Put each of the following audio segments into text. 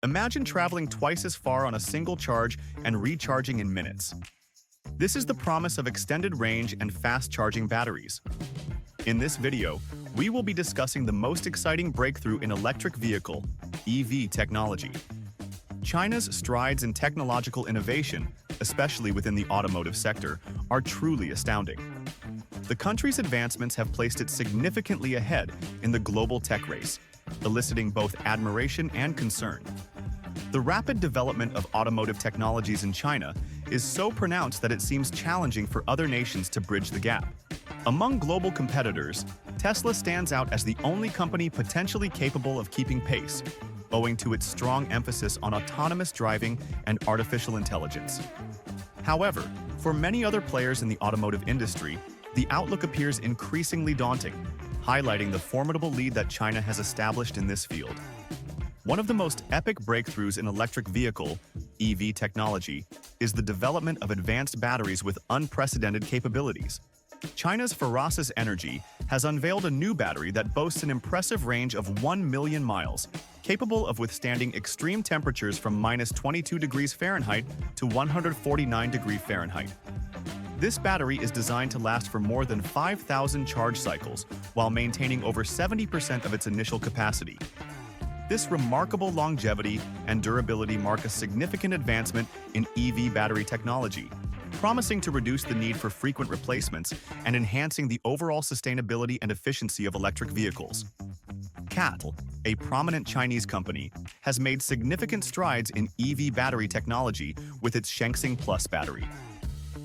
Imagine traveling twice as far on a single charge and recharging in minutes. This is the promise of extended range and fast-charging batteries. In this video, we will be discussing the most exciting breakthrough in electric vehicle, EV technology. China's strides in technological innovation, especially within the automotive sector, are truly astounding. The country's advancements have placed it significantly ahead in the global tech race, eliciting both admiration and concern. The rapid development of automotive technologies in China is so pronounced that it seems challenging for other nations to bridge the gap. Among global competitors, Tesla stands out as the only company potentially capable of keeping pace, owing to its strong emphasis on autonomous driving and artificial intelligence. However, for many other players in the automotive industry, the outlook appears increasingly daunting, highlighting the formidable lead that China has established in this field. One of the most epic breakthroughs in electric vehicle, EV technology, is the development of advanced batteries with unprecedented capabilities. China's Revcharge Energy has unveiled a new battery that boasts an impressive range of 1 million miles, capable of withstanding extreme temperatures from -22 degrees Fahrenheit to 149 degrees Fahrenheit. This battery is designed to last for more than 5,000 charge cycles while maintaining over 70% of its initial capacity. This remarkable longevity and durability mark a significant advancement in EV battery technology, promising to reduce the need for frequent replacements and enhancing the overall sustainability and efficiency of electric vehicles. CATL, a prominent Chinese company, has made significant strides in EV battery technology with its Shengxing Plus battery.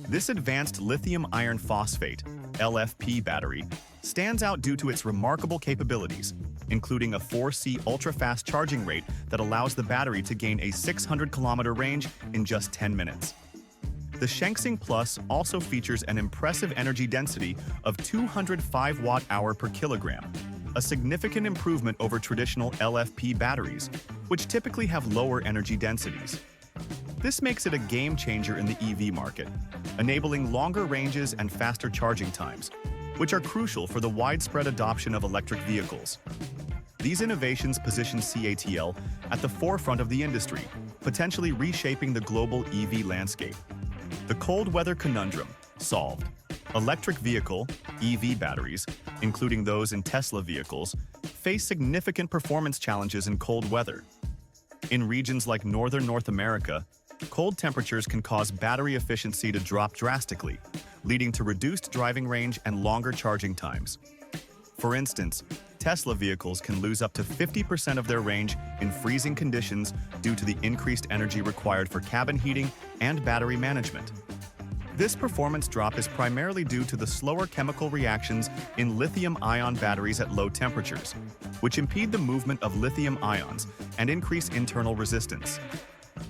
This advanced lithium iron phosphate (LFP) battery stands out due to its remarkable capabilities, including a 4C ultra-fast charging rate that allows the battery to gain a 600-kilometer range in just 10 minutes. The Shengxing Plus also features an impressive energy density of 205 watt-hour per kilogram, a significant improvement over traditional LFP batteries, which typically have lower energy densities. This makes it a game-changer in the EV market, enabling longer ranges and faster charging times, which are crucial for the widespread adoption of electric vehicles. These innovations position CATL at the forefront of the industry, potentially reshaping the global EV landscape. The cold weather conundrum solved. Electric vehicle, EV batteries, including those in Tesla vehicles, face significant performance challenges in cold weather. In regions like northern North America, cold temperatures can cause battery efficiency to drop drastically, leading to reduced driving range and longer charging times. For instance, Tesla vehicles can lose up to 50% of their range in freezing conditions due to the increased energy required for cabin heating and battery management. This performance drop is primarily due to the slower chemical reactions in lithium-ion batteries at low temperatures, which impede the movement of lithium ions and increase internal resistance.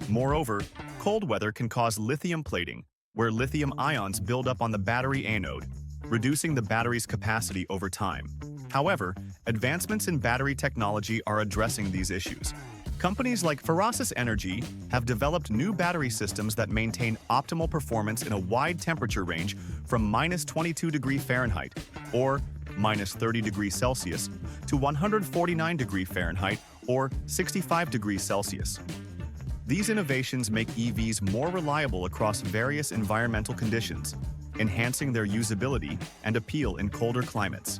Moreover, cold weather can cause lithium plating, where lithium ions build up on the battery anode, reducing the battery's capacity over time. However, advancements in battery technology are addressing these issues. Companies like Revcharge Energy have developed new battery systems that maintain optimal performance in a wide temperature range from -22 degrees Fahrenheit, or -30 degrees Celsius, to 149 degrees Fahrenheit, or 65 degrees Celsius. These innovations make EVs more reliable across various environmental conditions, enhancing their usability and appeal in colder climates.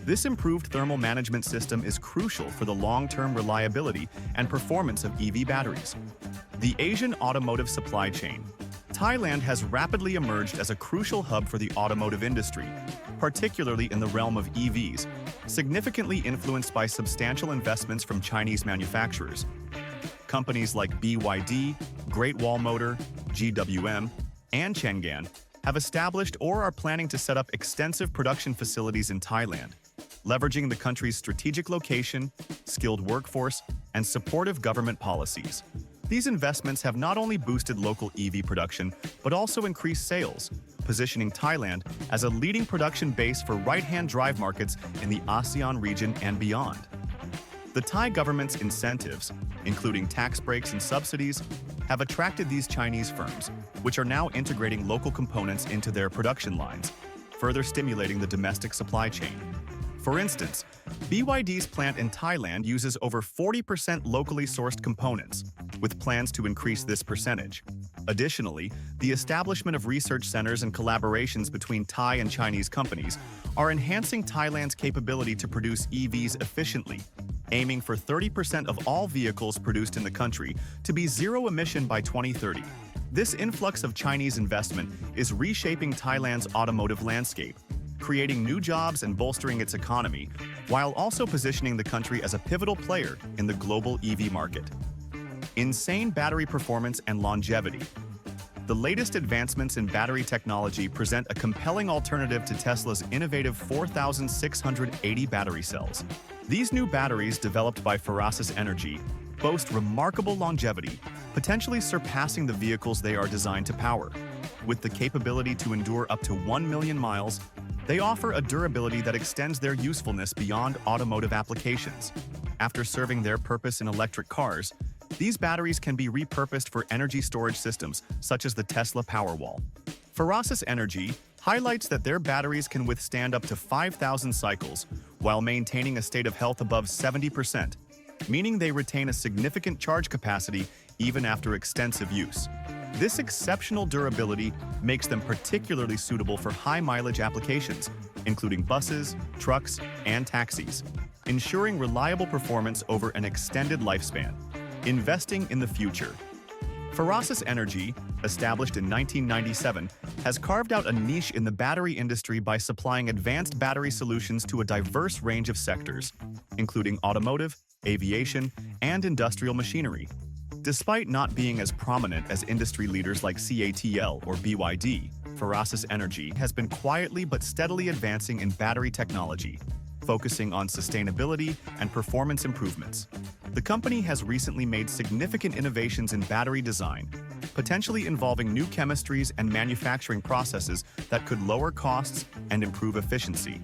This improved thermal management system is crucial for the long-term reliability and performance of EV batteries. The Asian automotive supply chain. Thailand has rapidly emerged as a crucial hub for the automotive industry, particularly in the realm of EVs, significantly influenced by substantial investments from Chinese manufacturers. Companies like BYD, Great Wall Motor, GWM, and Chang'an have established or are planning to set up extensive production facilities in Thailand, leveraging the country's strategic location, skilled workforce, and supportive government policies. These investments have not only boosted local EV production, but also increased sales, positioning Thailand as a leading production base for right-hand drive markets in the ASEAN region and beyond. The Thai government's incentives, including tax breaks and subsidies, have attracted these Chinese firms, which are now integrating local components into their production lines, further stimulating the domestic supply chain. For instance, BYD's plant in Thailand uses over 40% locally sourced components, with plans to increase this percentage. Additionally, the establishment of research centers and collaborations between Thai and Chinese companies are enhancing Thailand's capability to produce EVs efficiently, aiming for 30% of all vehicles produced in the country to be zero-emission by 2030. This influx of Chinese investment is reshaping Thailand's automotive landscape, creating new jobs and bolstering its economy, while also positioning the country as a pivotal player in the global EV market. Insane battery performance and longevity. The latest advancements in battery technology present a compelling alternative to Tesla's innovative 4,680 battery cells. These new batteries, developed by Ferasis Energy, boast remarkable longevity, potentially surpassing the vehicles they are designed to power. With the capability to endure up to 1 million miles, they offer a durability that extends their usefulness beyond automotive applications. After serving their purpose in electric cars, these batteries can be repurposed for energy storage systems, such as the Tesla Powerwall. Ferasis Energy highlights that their batteries can withstand up to 5,000 cycles while maintaining a state of health above 70%, meaning they retain a significant charge capacity even after extensive use. This exceptional durability makes them particularly suitable for high-mileage applications, including buses, trucks, and taxis, ensuring reliable performance over an extended lifespan. Investing in the future. Ferasis Energy, established in 1997, has carved out a niche in the battery industry by supplying advanced battery solutions to a diverse range of sectors, including automotive, aviation, and industrial machinery. Despite not being as prominent as industry leaders like CATL or BYD, Ferasis Energy has been quietly but steadily advancing in battery technology, focusing on sustainability and performance improvements. The company has recently made significant innovations in battery design, potentially involving new chemistries and manufacturing processes that could lower costs and improve efficiency.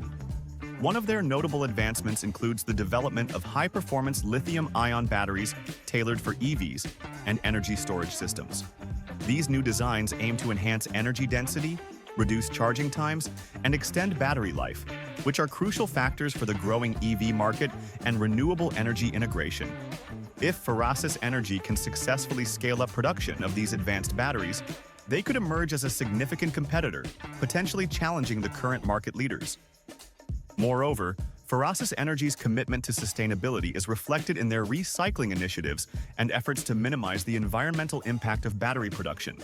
One of their notable advancements includes the development of high-performance lithium-ion batteries tailored for EVs and energy storage systems. These new designs aim to enhance energy density, reduce charging times, and extend battery life, which are crucial factors for the growing EV market and renewable energy integration. If Ferasis Energy can successfully scale up production of these advanced batteries, they could emerge as a significant competitor, potentially challenging the current market leaders. Moreover, Ferasis Energy's commitment to sustainability is reflected in their recycling initiatives and efforts to minimize the environmental impact of battery production.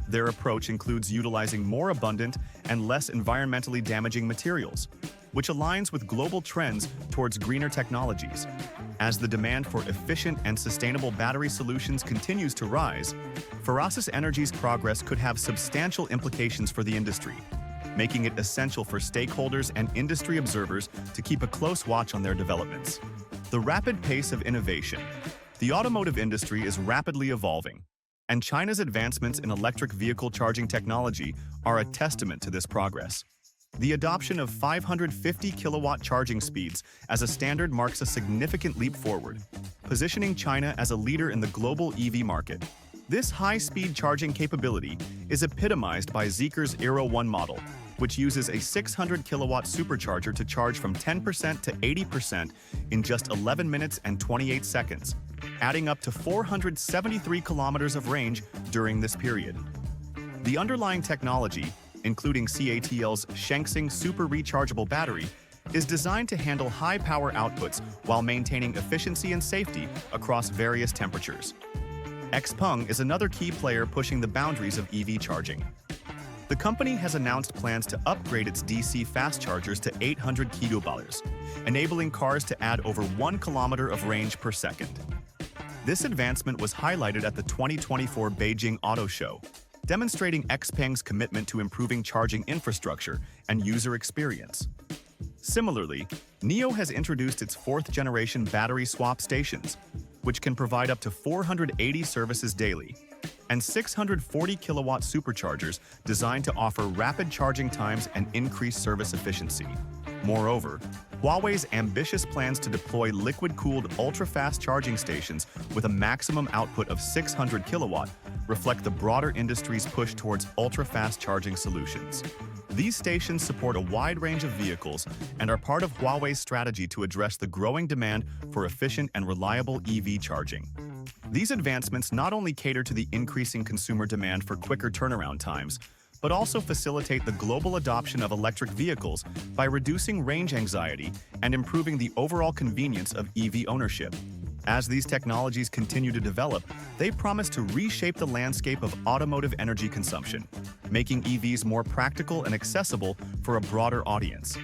Their approach includes utilizing more abundant and less environmentally damaging materials, which aligns with global trends towards greener technologies. As the demand for efficient and sustainable battery solutions continues to rise, Ferasis Energy's progress could have substantial implications for the industry, making it essential for stakeholders and industry observers to keep a close watch on their developments. The rapid pace of innovation. The automotive industry is rapidly evolving, and China's advancements in electric vehicle charging technology are a testament to this progress. The adoption of 550 kilowatt charging speeds as a standard marks a significant leap forward, positioning China as a leader in the global EV market. This high-speed charging capability is epitomized by Zeekr's Aero 1 model, which uses a 600 kilowatt supercharger to charge from 10% to 80% in just 11 minutes and 28 seconds, adding up to 473 kilometers of range during this period. The underlying technology, including CATL's Shengsing Super Rechargeable Battery, is designed to handle high power outputs while maintaining efficiency and safety across various temperatures. XPeng is another key player pushing the boundaries of EV charging. The company has announced plans to upgrade its DC fast chargers to 800 kilobars, enabling cars to add over 1 kilometer of range per second. This advancement was highlighted at the 2024 Beijing Auto Show, demonstrating XPeng's commitment to improving charging infrastructure and user experience. Similarly, NIO has introduced its fourth-generation battery swap stations, which can provide up to 480 services daily, and 640 kilowatt superchargers designed to offer rapid charging times and increased service efficiency. Moreover, Huawei's ambitious plans to deploy liquid-cooled ultra-fast charging stations with a maximum output of 600 kilowatt reflect the broader industry's push towards ultra-fast charging solutions. These stations support a wide range of vehicles and are part of Huawei's strategy to address the growing demand for efficient and reliable EV charging. These advancements not only cater to the increasing consumer demand for quicker turnaround times, but also facilitate the global adoption of electric vehicles by reducing range anxiety and improving the overall convenience of EV ownership. As these technologies continue to develop, they promise to reshape the landscape of automotive energy consumption, making EVs more practical and accessible for a broader audience.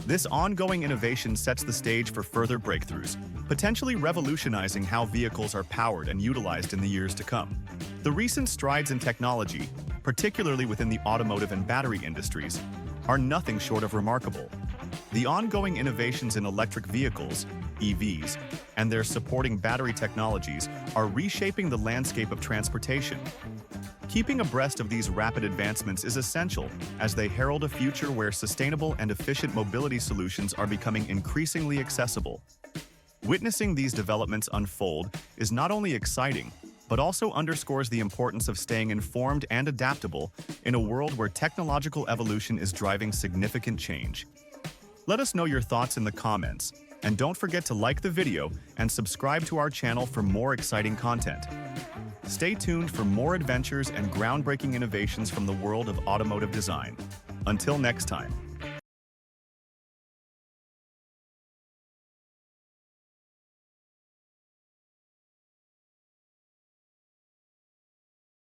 This ongoing innovation sets the stage for further breakthroughs, potentially revolutionizing how vehicles are powered and utilized in the years to come. The recent strides in technology, particularly within the automotive and battery industries, are nothing short of remarkable. The ongoing innovations in electric vehicles, EVs, and their supporting battery technologies are reshaping the landscape of transportation. Keeping abreast of these rapid advancements is essential as they herald a future where sustainable and efficient mobility solutions are becoming increasingly accessible. Witnessing these developments unfold is not only exciting, but also underscores the importance of staying informed and adaptable in a world where technological evolution is driving significant change. Let us know your thoughts in the comments, and don't forget to like the video and subscribe to our channel for more exciting content. Stay tuned for more adventures and groundbreaking innovations from the world of automotive design. Until next time.